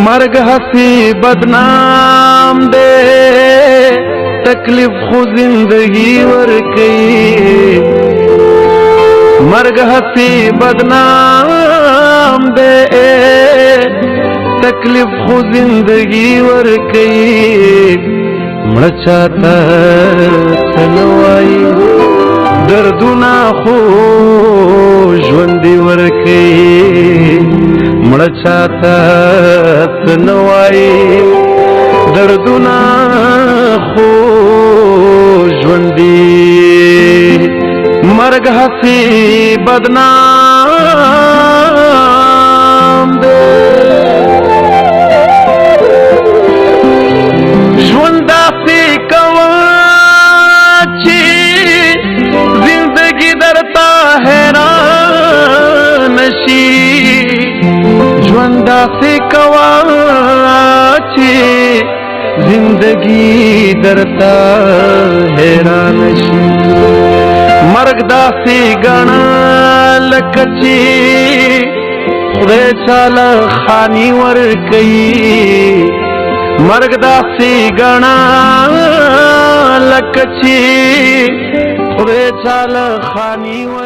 مرگ ہسی بدنام دے تکلیف خو زندگی ورکی مرگ ہسی بدنام دے تکلیف خو زندگی ورکی مڑچاتا سنوائی دردنا خو ژوندی ورکی مڑچاتا سنوائی دردنا خو ژوندی مرگ ہسی بدنام دے ژوند داسې کوه چې زندگی درته حیران شي ژوند داسې کوه چې زندگی درته حیران شي مرگ داسې ګڼه لکه چې خدای چاله خاني ورکوي مرگ داسې ګڼه لکه چې خدای چاله خاني ورکوي